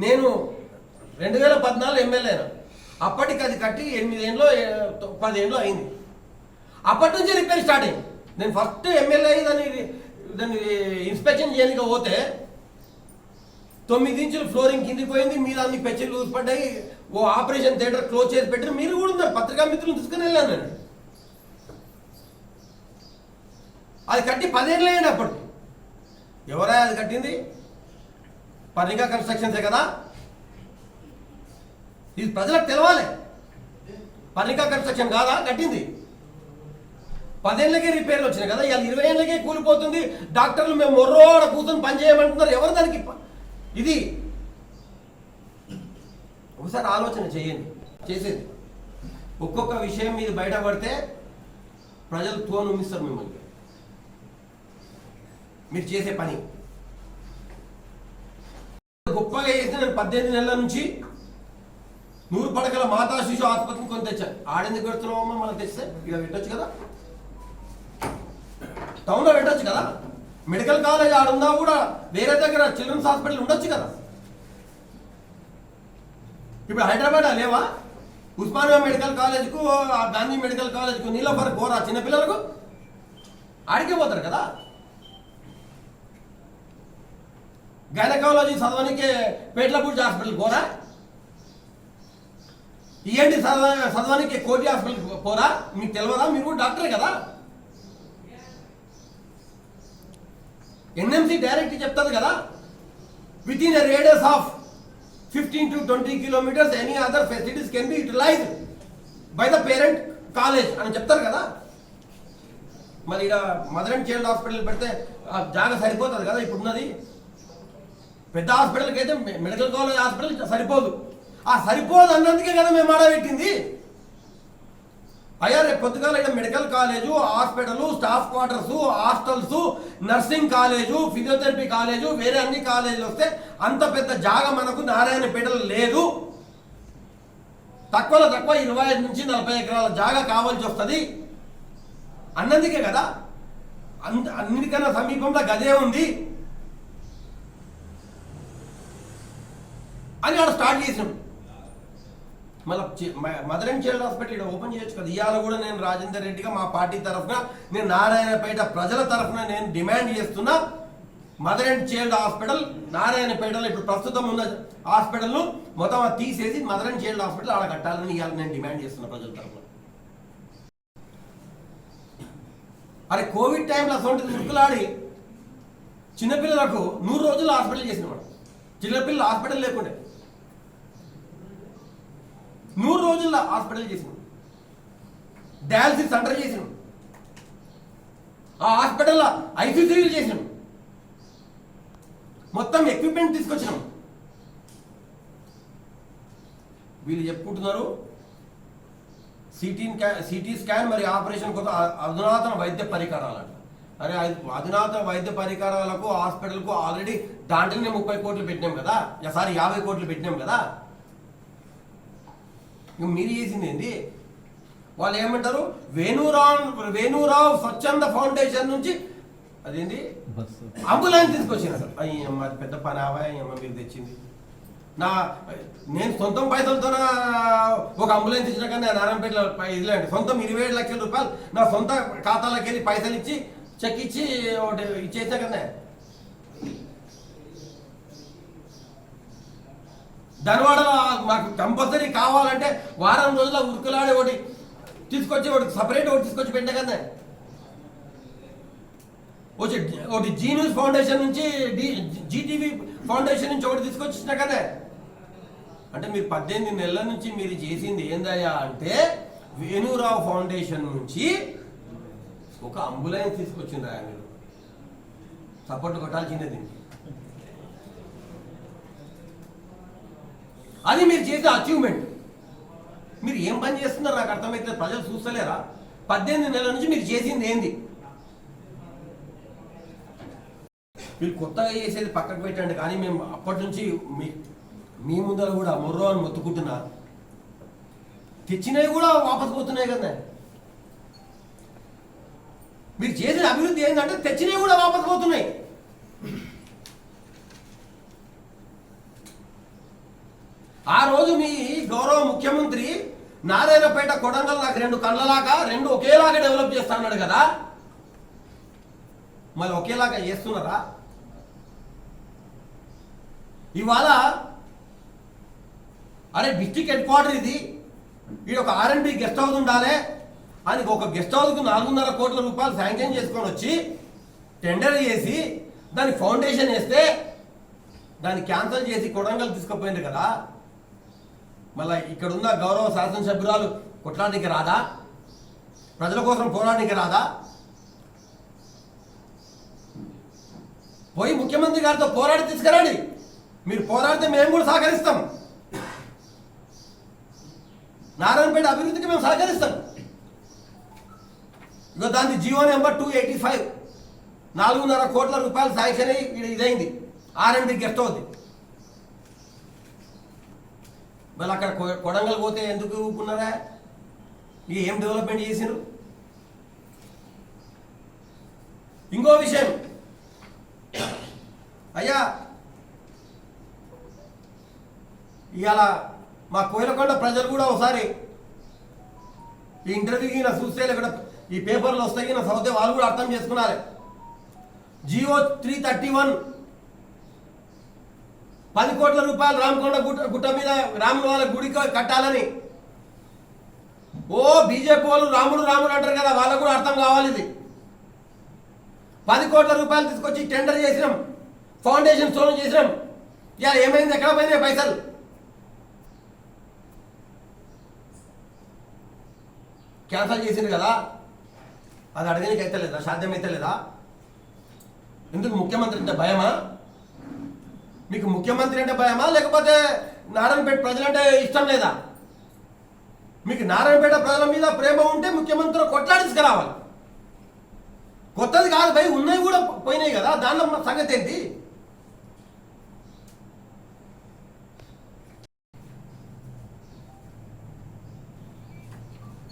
నేను 2014 ఎమ్మెల్యేను, అప్పటికి అది కట్టి 8 ఏళ్ళు 10 ఏళ్ళు అయింది. అప్పటి నుంచి రిపేర్ స్టార్ట్ అయింది. నేను ఫస్ట్ ఎమ్మెల్యే అయ్యి దాన్ని ఇన్స్పెక్షన్ చేయడానికి పోతే 9 ఇంచులు ఫ్లోరింగ్ కిందికి పోయింది, మీద అన్ని పెచ్చులు ఊసిపడ్డాయి, ఓ ఆపరేషన్ థియేటర్ క్లోజ్ చేసి పెట్టారు. మీరు కూడా ఉన్నారు, పత్రికా మిత్రులు తీసుకుని వెళ్ళాను నేను. అది కట్టి 10 ఏళ్ళు అయ్యింది. అప్పటికి ఎవరా అది కట్టింది? పర్ణికా కన్స్ట్రక్షన్సే కదా. ఇది ప్రజలకు తెలవాలి. పర్ణికా కన్స్ట్రక్షన్ కాదా కట్టింది? 10 ఏళ్ళకే రిపేర్లు వచ్చినాయి కదా, ఇవాళ 20 ఏళ్ళకే కూలిపోతుంది. డాక్టర్లు మేము మొర్రోడ కూర్చొని పని చేయమంటున్నారు. ఎవరు దానికి ఇది? ఒకసారి ఆలోచన చేయండి. చేసేది ఒక్కొక్క విషయం మీద బయటపడితే ప్రజలు తోనుమిస్తారు మిమ్మల్ని, మీరు చేసే పని. గొప్పగా చేస్తే నేను 18 నెలల నుంచి 100 పడకల మాతా శిశు ఆసుపత్రిని కొని తెచ్చాను. ఆడెందుకు పెడుతున్నామమ్మా? మనం తెస్తే ఇక పెట్టచ్చు కదా, టౌన్లో పెట్టచ్చు కదా. మెడికల్ కాలేజ్ ఆడున్నా కూడా వేరే దగ్గర చిల్డ్రన్స్ హాస్పిటల్ ఉండొచ్చు కదా. ఇప్పుడు హైదరాబాద్ లేవా? ఉస్మానియా మెడికల్ కాలేజ్కు, గాంధీ మెడికల్ కాలేజ్కు నీలోఫర్ కోరా చిన్నపిల్లలకు ఆడికే పోతారు కదా. గైనకాలజీ చదవనికే పేట్లపూడి హాస్పిటల్ పోరా? ఏంటి చదవనికి కోటి హాస్పిటల్ పోరా? మీకు తెలియదా? మీరు కూడా డాక్టరే కదా. ఎన్ఎంసీ డైరెక్ట్ చెప్తుంది కదా, with in a radius of 15 to 20 kilometers any other facilities can be utilised by the parent college అని చెప్తారు కదా. మరి ఇక్కడ మదర్ అండ్ చైల్డ్ హాస్పిటల్ పెడితే జాగా సరిపోతుంది కదా. ఇప్పుడున్నది పెద్ద హాస్పిటల్కి అయితే మెడికల్ కాలేజ్ హాస్పిటల్ సరిపోదు. ఆ సరిపోదు అన్నందుకే కదా మేము ఆడబెట్టింది. అయ్యా రేపు పొద్దుగాల ఇక్కడ medical college, hospital, staff quarters, hostels, nursing college, physiotherapy college, వేరే అన్ని కాలేజీలు వస్తే అంత పెద్ద జాగా మనకు నారాయణపేటలో లేదు. తక్కువలో తక్కువ 25 నుంచి 40 ఎకరాల జాగా కావాల్సి వస్తుంది అన్నందుకే కదా. అన్నిటికన్నా సమీపంలో గదే ఉంది అని వాడు స్టార్ట్ చేసినాం. మళ్ళీ మదర్ అండ్ చైల్డ్ హాస్పిటల్ ఇక్కడ ఓపెన్ చేయొచ్చు కదా. ఇవాళ కూడా నేను రాజేందర్ రెడ్డిగా మా పార్టీ తరఫున, నేను నారాయణపేట ప్రజల తరఫున నేను డిమాండ్ చేస్తున్నా, మదర్ అండ్ చైల్డ్ హాస్పిటల్ నారాయణపేటలో ఇప్పుడు ప్రస్తుతం ఉన్న హాస్పిటల్ను మొత్తం తీసేసి మదర్ అండ్ చైల్డ్ హాస్పిటల్ ఆడ కట్టాలని ఇవాళ నేను డిమాండ్ చేస్తున్నా ప్రజల తరఫున. అరే కోవిడ్ టైంలో అసలు ముక్కులాడి చిన్నపిల్లలకు 100 రోజులు హాస్పిటల్ చేసిన వాడు. చిన్నపిల్లలు హాస్పిటల్ లేకుండే 100 రోజుల్లో హాస్పిటల్ చేసినాం. డయాలసిస్ సెంటర్ చేసినాం. ఆ హాస్పిటల్లో ఐసీసీలు చేసినాం. మొత్తం ఎక్విప్మెంట్ తీసుకొచ్చినాం. వీళ్ళు చెప్పుకుంటున్నారు సిటీ స్కాన్ మరి ఆపరేషన్ కోసం అధునాతన వైద్య పరికరాలంట. అరే అధునాతన వైద్య పరికరాలకు హాస్పిటల్కు ఆల్రెడీ దాంట్లోనే 30 కోట్లు పెట్టినాం కదా, సారీ 50 కోట్లు పెట్టినాం కదా. ఇక మీరు చేసింది ఏంటి? వాళ్ళు ఏమంటారు, వేణురావు స్వచ్ఛంద ఫౌండేషన్ నుంచి అదేంటి అంబులెన్స్ తీసుకొచ్చింది. అసలు మాది పెద్ద పని అమ్మ మీరు తెచ్చింది. నేను సొంతం పైసలతో ఒక అంబులెన్స్ ఇచ్చిన కానీ నారాయణపేటలో ఇదిలేండి సొంతం 27 లక్షల రూపాయలు నా సొంత ఖాతాలోకి వెళ్ళి పైసలు ఇచ్చి చెక్ ఇచ్చి ఒకటి ఇచ్చేసా కదా. ధనవాడలో మాకు కంపల్సరీ కావాలంటే వారం రోజుల ఉరుకులాడే ఒకటి తీసుకొచ్చి ఒకటి సపరేట్ ఒకటి తీసుకొచ్చి పెట్టా కదా. ఒకటి జీ న్యూస్ ఫౌండేషన్ నుంచి జీటీవీ ఫౌండేషన్ నుంచి ఒకటి తీసుకొచ్చి ఇచ్చిన కదా. అంటే మీరు 18 నెలల నుంచి మీరు చేసింది ఏందయ్యా అంటే వేణురావు ఫౌండేషన్ నుంచి ఒక అంబులెన్స్ తీసుకొచ్చిండ్రా మీరు. సపోర్ట్ కొట్టాల్సిందే. అది మీరు చేసే అచీవ్మెంట్. మీరు ఏం పని చేస్తున్నారు నాకు అర్థమైతే ప్రజలు చూస్తలేరా? 18 నెలల నుంచి మీరు చేసింది ఏంది? మీరు కొత్తగా చేసేది పక్కకు పెట్టండి, కానీ మేము అప్పటి నుంచి మీ ముందర కూడా మొర్రో అని మొత్తుకుంటున్నా. తెచ్చినవి కూడా వాపసు పోతున్నాయి కదా. మీరు చేసిన అభివృద్ధి ఏంటంటే తెచ్చినవి కూడా వాపసు పోతున్నాయి. ఆ రోజు మీ గౌరవ ముఖ్యమంత్రి నారాయణపేట కొడంగల్ నాకు 2 కళ్ళలాగా 2 ఒకేలాగా డెవలప్ చేస్తా అన్నాడు కదా. మళ్ళీ ఒకేలాగా చేస్తున్నారా? ఇవాళ అరే డిస్ట్రిక్ట్ హెడ్ క్వార్టర్ ఇది, ఇది ఒక R&B గెస్ట్ హౌస్ ఉండాలి అని ఒక గెస్ట్ హౌస్కు 4.5 కోట్ల రూపాయలు శాంక్షన్ చేసుకొని వచ్చి టెండర్ చేసి దాని ఫౌండేషన్ వేస్తే దాన్ని క్యాన్సిల్ చేసి కొడంగల్ తీసుకుపోయింది కదా. మళ్ళీ ఇక్కడ ఉన్న గౌరవ శాసనసభ్యురాలు కొట్లాడడానికి రాదా? ప్రజల కోసం పోరాడడానికి రాదా? పోయి ముఖ్యమంత్రి గారితో పోరాడి తీసుకురండి. మీరు పోరాడితే మేము కూడా సహకరిస్తాం. నారాయణపేట అభివృద్ధికి మేము సహకరిస్తాం. ఇక దాని జీవో నెంబర్ 285 4.5 కోట్ల రూపాయలు శాంక్షన్ అయ్యి ఇదైంది. R&B guest house. మళ్ళీ అక్కడ కొడంగల్ పోతే ఎందుకు ఊరుకున్నారా? ఇక ఏం డెవలప్మెంట్ చేసినారు? ఇంకో విషయం అయ్యా, ఇవాళ మా కోయిలకొండ ప్రజలు కూడా ఒకసారి ఈ ఇంటర్వ్యూకి నా చూస్తే ఇక్కడ ఈ పేపర్లు వస్తాయి నా చదివితే వాళ్ళు కూడా అర్థం చేసుకున్నారు. జియో 331 10 కోట్ల రూపాయలు రామకొండ గుట్ట మీద రాముడు వాళ్ళ గుడికి కట్టాలని. ఓ బీజేపీ వాళ్ళు రాముడు రాముడు అంటారు కదా, వాళ్ళకు కూడా అర్థం కావాలి. ఇది 10 కోట్ల రూపాయలు తీసుకొచ్చి టెండర్ చేసినాం, ఫౌండేషన్ స్టోన్ చేసినాం. ఇక ఏమైంది? ఎక్కడ పోయినాయి పైసలు? క్యాన్సల్ చేసింది కదా. అది అడగడానికి అయితే లేదా? సాధ్యమైతే లేదా? ఎందుకు? ముఖ్యమంత్రి అంటే భయమా మీకు? ముఖ్యమంత్రి అంటే భయమా లేకపోతే నారాయణపేట ప్రజలంటే ఇష్టం లేదా? మీకు నారాయణపేట ప్రజల మీద ప్రేమ ఉంటే ముఖ్యమంత్రి కొట్లాడి తీసుకురావాలి. కొత్తది కాదు భయ్, ఉన్నాయి కూడా పోయినాయి కదా. దానిలో సంగతి ఏంటి?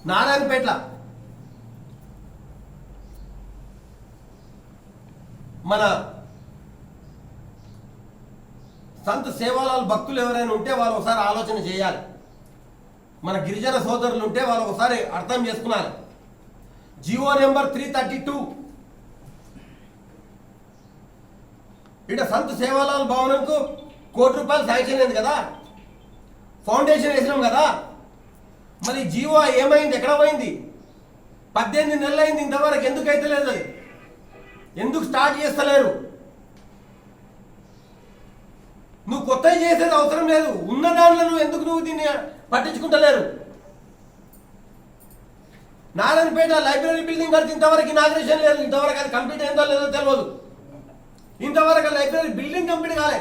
నారాయణపేట మన సంత సేవాలాల్ భక్తులు ఎవరైనా ఉంటే వాళ్ళు ఒకసారి ఆలోచన చేయాలి. మన గిరిజన సోదరులు ఉంటే వాళ్ళు ఒకసారి అర్థం చేసుకున్నారు. జియో నెంబర్ 332 ఇక్కడ సంత సేవాలాల్ భవనంకు 1 కోటి రూపాయలు శాంక్షన్ అయింది కదా, ఫౌండేషన్ వేసినాం కదా. మరి జియో ఏమైంది? ఎక్కడ పోయింది? 18 నెలలు అయింది, ఇంతవరకు ఎందుకు అయితే లేదు? అది ఎందుకు స్టార్ట్ చేస్తలేరు? నువ్వు కొత్తవి చేసేది అవసరం లేదు, ఉన్న దాంట్లో నువ్వు ఎందుకు దీన్ని పట్టించుకుంటలేరు? నారాయణపేట లైబ్రరీ బిల్డింగ్ కడితే ఇంతవరకు ఇనాగ్రేషన్ లేదు, ఇంతవరకు అది కంప్లీట్ అయిందో లేదో తెలియదు. ఇంతవరకు లైబ్రరీ బిల్డింగ్ కంప్లీట్ కాలే.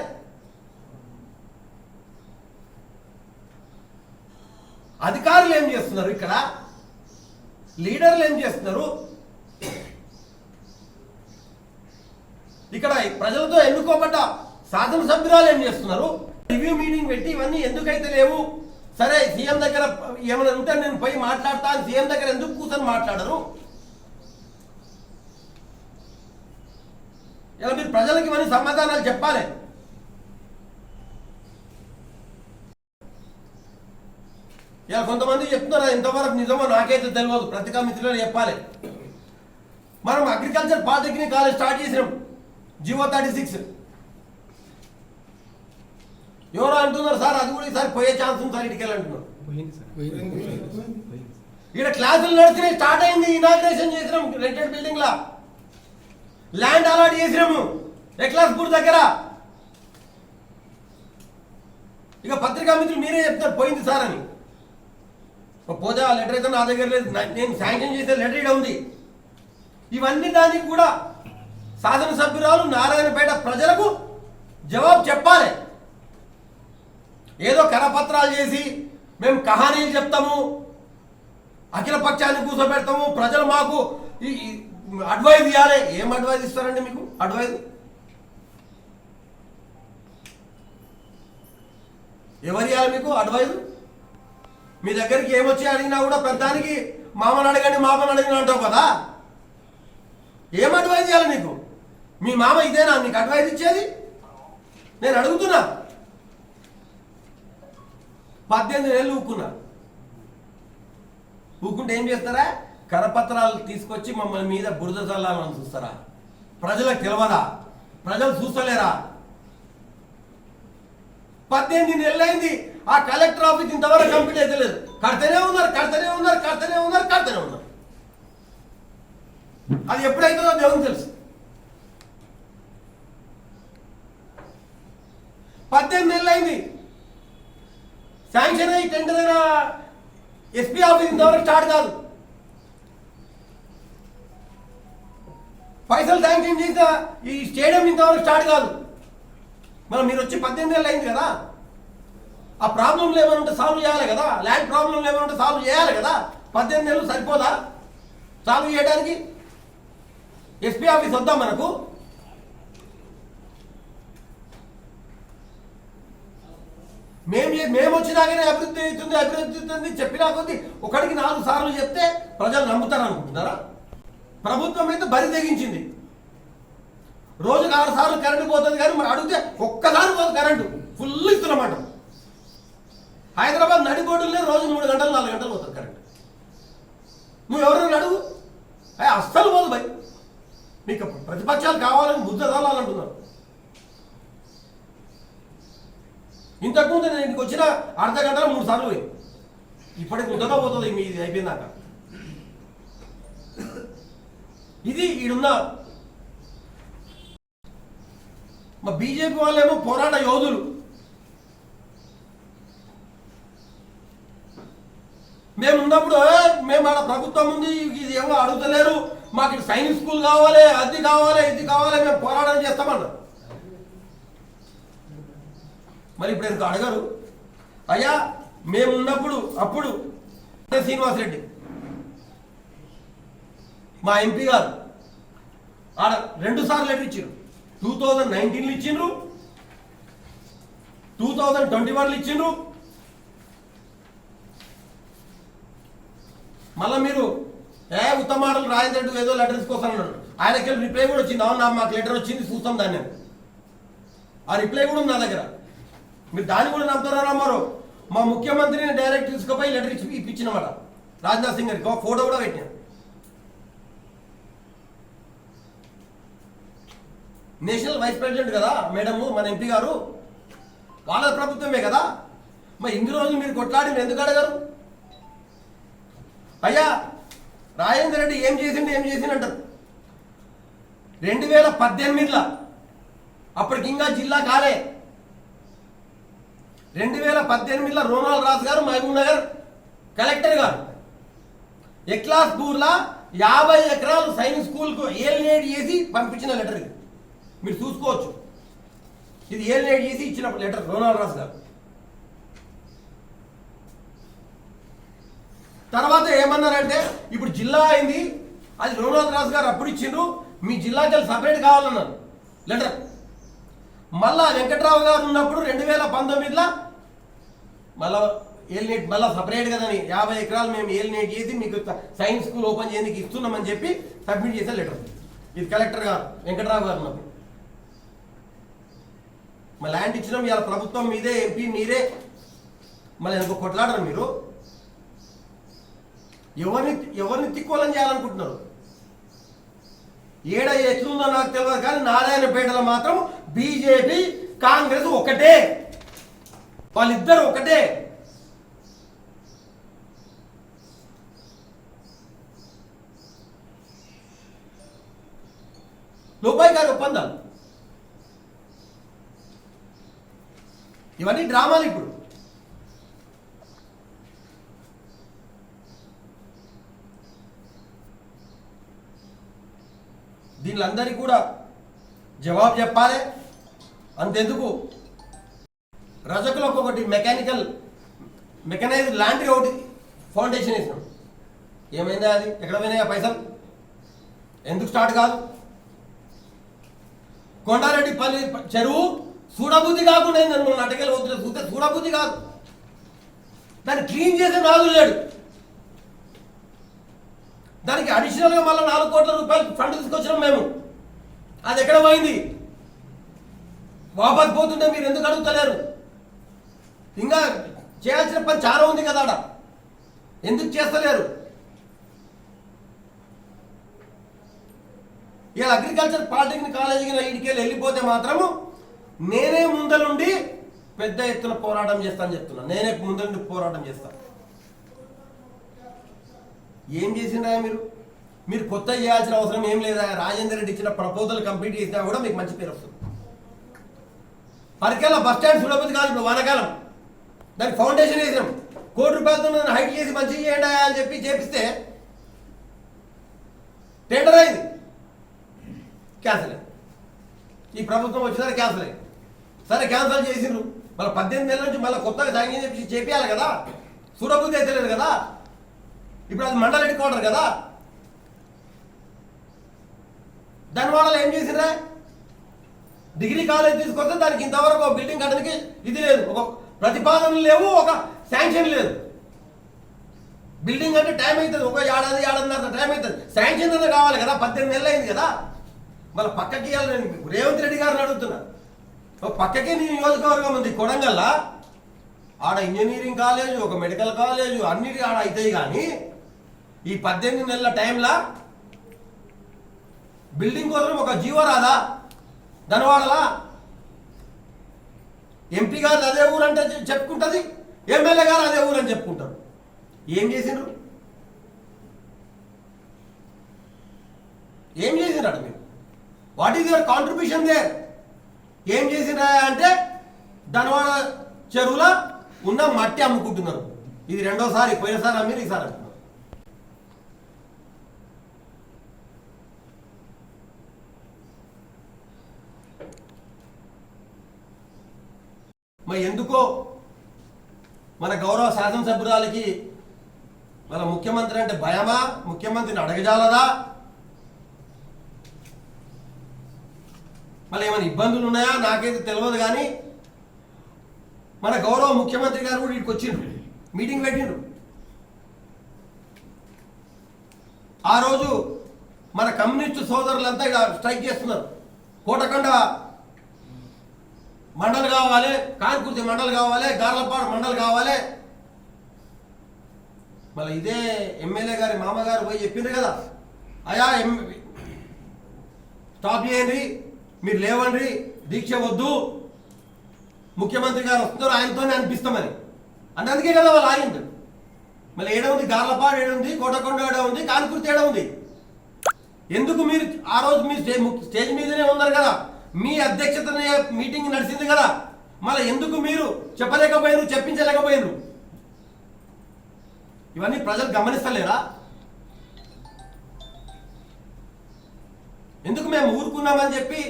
అధికారులు ఏం చేస్తున్నారు? ఇక్కడ లీడర్లు ఏం చేస్తున్నారు? ఇక్కడ ప్రజలతో ఎన్నుకోబడ్డ శాసనసభ్యురాలు ఏం చేస్తున్నారు? రివ్యూ మీటింగ్ పెట్టి ఇవన్నీ ఎందుకైతే లేవు? సరే సీఎం దగ్గర ఏమైనా ఉంటే నేను పోయి మాట్లాడతా అని సీఎం దగ్గర ఎందుకు కూర్చొని మాట్లాడరు? ఇలా మీరు ప్రజలకి ఇవన్నీ సమాధానాలు చెప్పాలి. ఇలా కొంతమంది చెప్తున్నారు, ఎంతవరకు నిజమో నాకైతే తెలియదు, పత్రికా మిత్రులు చెప్పాలి. మనం అగ్రికల్చర్ పాలిటెక్నిక్ కాలేజ్ స్టార్ట్ చేసినాం, జివో 36. ఎవరో అంటున్నారు సార్ అది కూడా ఈసారి పోయే ఛాన్స్ ఉంది సార్ ఇటుకెళ్ళి అంటున్నారు. ఇక్కడ క్లాసులు నడిచినాయి, స్టార్ట్ అయింది, ఇనాగ్రేషన్ చేసినాం రెంటెడ్ బిల్డింగ్ లా, ల్యాండ్ అలాట్ చేసినాము ఎక్లాస్పూర్ దగ్గర. ఇక పత్రికా మిత్రులు మీరే చెప్తారు పోయింది సార్ అని. పోతే ఆ లెటర్ అయితే నా దగ్గర లేదు, నేను శాంక్షన్ చేసే లెటర్ ఇక్కడ ఉంది. ఇవన్నీ దానికి కూడా శాసనసభ్యురాలు నారాయణపేట ప్రజలకు జవాబు చెప్పాలి. ఏదో కరపత్రాలు చేసి మేము కహానీలు చెప్తాము, అఖిల పక్షాన్ని కూర్చోబెడతాము, ప్రజలు మాకు అడ్వైజ్ ఇవ్వాలి. ఏం అడ్వైజ్ ఇస్తారండి మీకు? అడ్వైజ్ ఎవరు ఇవ్వాలి మీకు అడ్వైజ్? మీ దగ్గరికి ఏమొచ్చి అడిగినా కూడా ప్రధానికి మామని అడగండి మామని అడిగిన అంటావు కదా, ఏం అడ్వైజ్ చేయాలి నీకు? మీ మామ ఇదేనా నీకు అడ్వైజ్ ఇచ్చేది? నేను అడుగుతున్నా. 18 ఏళ్ళు ఊక్కుంటే ఏం చేస్తారా? కరపత్రాలు తీసుకొచ్చి మమ్మల్ని మీద బురద చల్లాలని చూస్తారా? ప్రజలకు తెలియదా? ప్రజలు చూస్తలేరా? 18 నెలలైంది ఆ కలెక్టర్ ఆఫీస్ ఇంతవరకు కంప్లీట్ అయితే లేదు. కడతనే ఉన్నారు. అది ఎప్పుడైతుందో దేవునికి తెలుసు. 18 నెలలైంది శాంక్షన్ అయ్యి టెండర్ అయిన ఎస్పీ ఆఫీస్ ఇంతవరకు స్టార్ట్ కాదు. పైసలు శాంక్షన్ చేసిన ఈ స్టేడియం ఇంతవరకు స్టార్ట్ కాదు. మనం మీరు వచ్చి 18 నెలలు అయింది కదా, ఆ ప్రాబ్లంలు ఏమైనా ఉంటే సాల్వ్ చేయాలి కదా, ల్యాండ్ ప్రాబ్లంలు ఏమైనా ఉంటే సాల్వ్ చేయాలి కదా. 18 నెలలు సరిపోదా సాల్వ్ చేయడానికి? ఎస్పీ ఆఫీస్ వద్దాం మనకు? మేము వచ్చినాకనే అభివృద్ధి అవుతుంది చెప్పినా కొద్ది ఒకటికి 4 సార్లు చెప్తే ప్రజలు నమ్ముతారు అనుకుంటున్నారా? ప్రభుత్వం అయితే బరి తెగించింది. రోజుకు 6 సార్లు కరెంటు పోతుంది, కానీ మరి అడిగితే ఒక్కసారి పోదు కరెంటు, ఫుల్ ఇస్తున్నమాట. హైదరాబాద్ నడిబోడులనే రోజు 3 గంటలు 4 గంటలు పోతుంది కరెంటు. నువ్వు ఎవరైనా అడుగు, అస్సలు పోదు భయ్. మీకు ప్రతిపక్షాలు కావాలని బుద్ధ తలాలంటున్నారు. ఇంతకుముందు నేను ఇంటికి వచ్చిన అర్ధ గంటలో 3 సార్లు పోయి, ఇప్పటికి ముద్దగా పోతుంది మీది అయిపోయిందాక. ఇది ఈడున్న మా బీజేపీ వాళ్ళేమో పోరాట యోధులు. మేము ఉన్నప్పుడు మేము ఆడ ప్రభుత్వం ఉంది, ఇది ఏమో అడుగుతలేరు, మాకు ఇటు సైనిక్ స్కూల్ కావాలి, అది కావాలి, ఇది కావాలి, మేము పోరాటం చేస్తామన్నారు. మరి ఇప్పుడు ఎందుకు అడగరు? అయ్యా మేము ఉన్నప్పుడు అప్పుడు శ్రీనివాసరెడ్డి మా ఎంపీ గారు ఆడ 2 సార్లు లెటర్ ఇచ్చారు. 2019 ఇచ్చిండ్రు, 2021 ఇచ్చిండ్రు. మళ్ళీ మీరు ఉత్తమాటలు రాజేంద్ర ఏదో లెటర్ తీసుకొస్తాను అన్నాడు. ఆయనకి రిప్లై కూడా వచ్చింది, అవునా మాకు లెటర్ వచ్చింది చూస్తాం దాన్ని. ఆ రిప్లై కూడా ఉంది నా దగ్గర. మీరు దాన్ని కూడా నమ్ముతారా నమ్మరు? మా ముఖ్యమంత్రిని డైరెక్ట్ తీసుకుపోయి లెటర్ ఇప్పించినమాట రాజ్నాథ్ సింగ్ గారికి, ఫోటో కూడా పెట్టినా. నేషనల్ వైస్ ప్రెసిడెంట్ కదా మేడం మన ఎంపీ గారు, వాళ్ళ ప్రభుత్వమే కదా. మరి ఇన్ని రోజులు మీరు కొట్లాడి ఎందుకు అడగరు? అయ్యా రాజేంద్ర రెడ్డి ఏం చేసిండు అంటారు. 2018లో అప్పటికి ఇంకా జిల్లా కాలే. 2018లో రోనాల్ రాజు గారు మహబూబ్ నగర్ కలెక్టర్ గారు ఎక్లాస్పూర్లో 50 ఎకరాలు సైనిక్ స్కూల్కు ఏలినేట్ చేసి పంపించిన లెటర్ ఇది. మీరు చూసుకోవచ్చు, ఇది ఏలినేట్ చేసి ఇచ్చిన లెటర్ రోనాల్ రాజు గారు. తర్వాత ఏమన్నారంటే ఇప్పుడు జిల్లా అయింది, అది రోనాల్ రాజు గారు అప్పుడు ఇచ్చిండ్రు, మీ జిల్లాకి సపరేట్ కావాలన్నారు లెటర్. మళ్ళా వెంకట్రావు గారు ఉన్నప్పుడు 2019లో మళ్ళా ఏలినేట్ మళ్ళీ సపరేట్ కదని 50 ఎకరాలు మేము ఏలినేట్ చేసి మీకు సైన్స్ స్కూల్ ఓపెన్ చేయడానికి ఇస్తున్నామని చెప్పి సబ్మిట్ చేసే లెటర్. ఇది కలెక్టర్ గారు వెంకట్రావు గారు ఉన్నప్పుడు. మా ల్యాండ్ ఇచ్చినాం, ఇవాళ ప్రభుత్వం మీదే, ఎంపీ మీరే, మళ్ళీ ఎందుకు కొట్లాడరు మీరు? ఎవరిని తిక్కోలని చేయాలనుకుంటున్నారు? ఏడ ఎట్లుందో నాకు తెలియదు కానీ నారాయణపేటలో మాత్రం బీజేపీ కాంగ్రెస్ ఒకటే, వాళ్ళిద్దరు ఒకటే. రూపాయి కాదు ఒప్పందాలు, ఇవన్నీ డ్రామాలు. ఇప్పుడు దీనిలందరికీ కూడా జవాబు చెప్పాలి. అంతెందుకు రజకులకు ఒకటి మెకనైజ్డ్ లాంటి ఒకటి ఫౌండేషన్ వేసినాం. ఏమైందా? అది ఎక్కడ పోయినాయా పైసలు? ఎందుకు స్టార్ట్ కాదు? కొండారెడ్డిపల్లి చెరువు చూడబుద్ధి కాకుండా నువ్వు నటకెళ్ళి వద్దు చూస్తే చూడబుద్ధి కాదు. దాన్ని క్లీన్ చేసే నాదులు లేడు. దానికి అడిషనల్గా మళ్ళీ 4 కోట్ల రూపాయలు ఫండ్ తీసుకొచ్చినాం మేము. అది ఎక్కడ పోయింది? వాపస్ పోతుంటే మీరు ఎందుకు అడుగుతలేరు? ఇంకా చేయాల్సిన పని చాలా ఉంది కదా, ఎందుకు చేస్తలేరు? ఇలా అగ్రికల్చర్ పాలిటెక్నిక్ కాలేజీకి ఇడికెళ్ళి వెళ్ళిపోతే మాత్రము నేనే ముందలుండి పెద్ద ఎత్తున పోరాటం చేస్తాను చెప్తున్నా. నేనే ముందలుండి పోరాటం చేస్తాను. ఏం చేసిందా మీరు కొత్త చేయాల్సిన అవసరం ఏం లేదా? రాజేందర్ రెడ్డి ఇచ్చిన ప్రపోజల్ కంప్లీట్ చేసినా కూడా మీకు మంచి పేరు వస్తుంది. పరికెళ్ళ బస్ స్టాండ్ చూడబోద్ది కాదు. ఇప్పుడు వానకాలం దానికి ఫౌండేషన్ వేసినాం. 1 కోటి రూపాయలతో హైట్ చేసి మంచిగా చేయండి అని చెప్పి చేపిస్తే టెండర్ అయింది, క్యాన్సిల్ అయింది. ఈ ప్రభుత్వం వచ్చినారు క్యాన్సిల్ అయింది. సరే క్యాన్సిల్ చేసిండ్రు, మళ్ళీ 18 నెలల నుంచి మళ్ళీ కొత్తగా జాయిన్ చెప్పి చేపియాలి కదా. చూడబుద్ధి అయితే లేదు కదా. ఇప్పుడు అది మండల హెడ్ క్వార్టర్ కదా. దాని వాళ్ళు ఏం చేసిరా? డిగ్రీ కాలేజ్ తీసుకొస్తే దానికి ఇంతవరకు ఒక బిల్డింగ్ కట్టడానికి ఇది లేదు, ఒక ప్రతిపాదనలు లేవు, ఒక శాంక్షన్ లేదు. బిల్డింగ్ అంటే టైం అవుతుంది, ఒక ఏడాదిన్నర టైం అవుతుంది. శాంక్షన్ అనేది కావాలి కదా. 18 నెలలు అయింది కదా. మళ్ళీ పక్కకి నేను రేవంత్ రెడ్డి గారిని అడుగుతున్నా. ఒక పక్కకి నీ నియోజకవర్గం ఉంది కొడంగల్లా, ఆడ ఇంజనీరింగ్ కాలేజు, ఒక మెడికల్ కాలేజు అన్నిటి ఆడ అవుతాయి. కానీ ఈ 18 నెలల టైంలో బిల్డింగ్ కోసం ఒక జీవో రాదా? ధనవాడలా ఎంపీ గారు అదే ఊరు అంటే చెప్పుకుంటుంది, ఎమ్మెల్యే గారు అదే ఊరు అని చెప్పుకుంటారు. ఏం చేసిండ్రు? ఏం చేసినాడు మీరు? What is your contribution there? ఏం చేసినా అంటే ధనవాడ చెరువులో ఉన్న మట్టి అమ్ముకుంటున్నారు. ఇది రెండోసారి, పోయినసారి అమ్మిరు, ఈసారి అమ్ముతున్నారు. మరి ఎందుకో మన గౌరవ శాసనసభ్యురాలకి మన ముఖ్యమంత్రి అంటే భయమా? ముఖ్యమంత్రిని అడగజాలదా? మళ్ళీ ఏమైనా ఇబ్బందులు ఉన్నాయా? నాకైతే తెలియదు. కానీ మన గౌరవ ముఖ్యమంత్రి గారు కూడా ఇక్కడికి వచ్చిండ్రు, మీటింగ్ పెట్టిండ్రు. ఆ రోజు మన కమ్యూనిస్టు సోదరులంతా ఇక్కడ స్ట్రైక్ చేస్తున్నారు. కోటకొండ మండలి కావాలి, కాన్కుర్తి మండలి కావాలి, గార్లపాడు మండలి కావాలి. మళ్ళీ ఇదే ఎమ్మెల్యే గారి మామగారు పోయి చెప్పిండ్రు కదా, అయా స్టాప్ చేయండి, మీరు లేవండి, దీక్ష వద్దు, ముఖ్యమంత్రి గారు వస్తున్నారు, ఆయనతోనే అనిపిస్తామని. అందుకే కదా వాళ్ళు ఆగింది. మళ్ళీ ఏడ ఉంది? గార్లపాడు ఏడ ఉంది, కోటకొండ ఏడ ఉంది, కాన్కుర్తి ఏడ ఉంది? ఎందుకు మీరు ఆ రోజు మీ స్టేజ్ మీదనే ఉన్నారు కదా, మీ అధ్యక్షతనే మీటింగ్ నడిచింది కదా, మళ్ళీ ఎందుకు మీరు చెప్పలేకపోయారు, చెప్పించలేకపోయారు? ఇవన్నీ ప్రజలు గమనిస్తలేరా? ఎందుకు మేము ఊరుకున్నామని చెప్పి,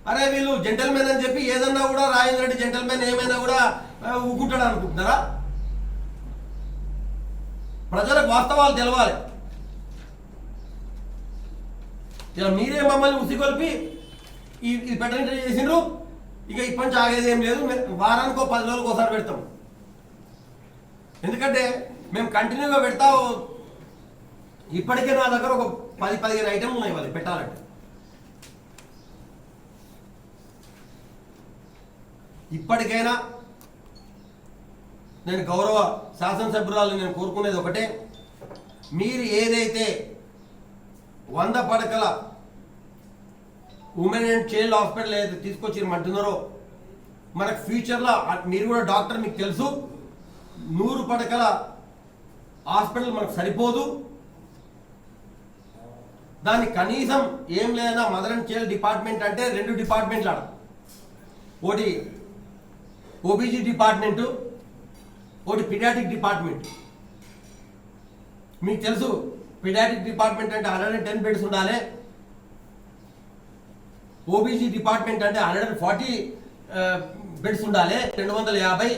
అరే వీళ్ళు జెంటల్మెన్ అని చెప్పి ఏదన్నా కూడా రాజేంద్ర రెడ్డి జెంటల్మెన్ ఏమైనా కూడా ఊరుకుంటాడు అనుకుంటున్నారా? ప్రజలకు వాస్తవాలు తెలవాలి. ఇలా మీరే మమ్మల్ని ఉసిగొల్పి ఇది పెట్టని చేసిండ్రు. ఇక ఇప్పటి నుంచి ఆగేది ఏం లేదు. వారానికో 10 రోజులకు ఒకసారి పెడతాం. ఎందుకంటే మేము కంటిన్యూగా పెడతా. ఇప్పటికే నా దగ్గర ఒక 10-15 ఐటెంలు ఉన్నాయి వాళ్ళు పెట్టాలంటే. ఇప్పటికైనా నేను గౌరవ శాసనసభ్యురాలు నేను కోరుకునేది ఒకటే, మీరు ఏదైతే 100 పడకల ఉమెన్ అండ్ చైల్డ్ హాస్పిటల్ ఏదైతే తీసుకొచ్చి అంటున్నారో, మనకు ఫ్యూచర్లో మీరు కూడా డాక్టర్, మీకు తెలుసు 100 పడకల హాస్పిటల్ మనకు సరిపోదు. దానికి కనీసం ఏం లేదా మదర్ అండ్ చైల్డ్ డిపార్ట్మెంట్ అంటే 2 డిపార్ట్మెంట్లు ఆడ, ఒకటి ఓబీజీ డిపార్ట్మెంటు, ఒకటి పిడియాటిక్ డిపార్ట్మెంట్. మీకు తెలుసు పిడియాటిక్ డిపార్ట్మెంట్ అంటే 110 బెడ్స్ ఉండాలి, ఓబీజీ డిపార్ట్మెంట్ అంటే 140 బెడ్స్ ఉండాలి, 250.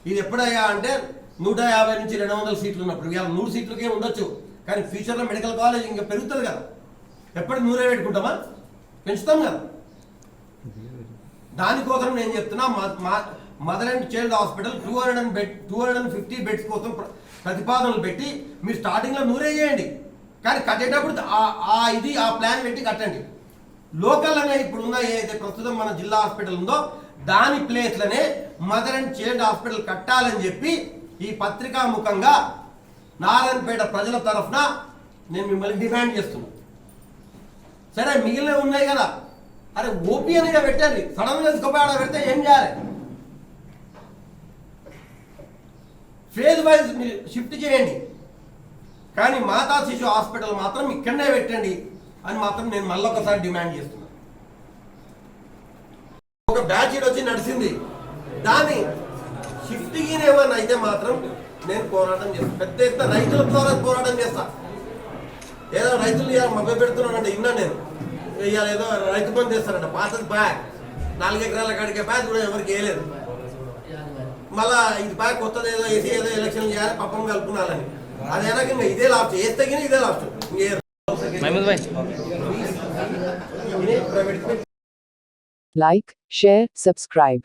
ఇది ఎప్పుడయ్యా అంటే 150 నుంచి 200 సీట్లు ఉన్నప్పుడు, ఇవాళ 100 సీట్లకే ఉండొచ్చు, కానీ ఫ్యూచర్లో మెడికల్ కాలేజ్ ఇంకా పెరుగుతుంది కదా, ఎప్పటికి 100 పెట్టుకుంటామా, పెంచుతాం కదా. దానికోసం నేను చెప్తున్నా, mother and child hospital 250 beds కోసం ప్రతిపాదనలు పెట్టి మీరు స్టార్టింగ్లో 100 చేయండి, కానీ కట్టేటప్పుడు ఆ ప్లాన్ పెట్టి కట్టండి. లోకల్ అనే ఇప్పుడున్న ఏదైతే ప్రస్తుతం మన జిల్లా హాస్పిటల్ ఉందో దాని ప్లేస్లనే మదర్ అండ్ చైల్డ్ హాస్పిటల్ కట్టాలని చెప్పి ఈ పత్రికా ముఖంగా నారాయణపేట ప్రజల తరఫున నేను మిమ్మల్ని డిమాండ్ చేస్తున్నా. సరే మిగిలినవి ఉన్నాయి కదా, అరే ఓపీ అనేది పెట్టండి, సడన్గా స్కోపాడ పెడితే ఏం చేయాలి? ఫేజ్ వైజ్ మీరు షిఫ్ట్ చేయండి, కానీ మాతా శిశు హాస్పిటల్ మాత్రం ఇక్కడనే పెట్టండి అని మాత్రం నేను మళ్ళొకసారి డిమాండ్ చేస్తున్నా. ఒక బ్యాచ్ వచ్చి నడిచింది, దాన్ని షిఫ్ట్కి ఏమన్నా అయితే మాత్రం నేను పోరాటం చేస్తాను, పెద్ద ఎత్తున రైతుల ద్వారా పోరాటం చేస్తా. ఏదో రైతులు మభ్య పెడుతున్నానంటే విన్నా నేను, ఇవాళ ఏదో రైతు బంధు చేస్తారంట, పాతది బ్యాగ్ 4 ఎకరాల కాడికే బ్యాగ్ కూడా ఎవరికి వేయలేదు, మళ్ళా ఇది బ్యాగ్ కొత్తది ఏదో వేసి ఏదో ఎలక్షన్ చేయాలి పప్పం కలుపుకున్నాలని. అదేనా ఇంకా ఇదే లాస్ట్, ఏ తగిన ఇదే లాస్ట్. Like, share, subscribe.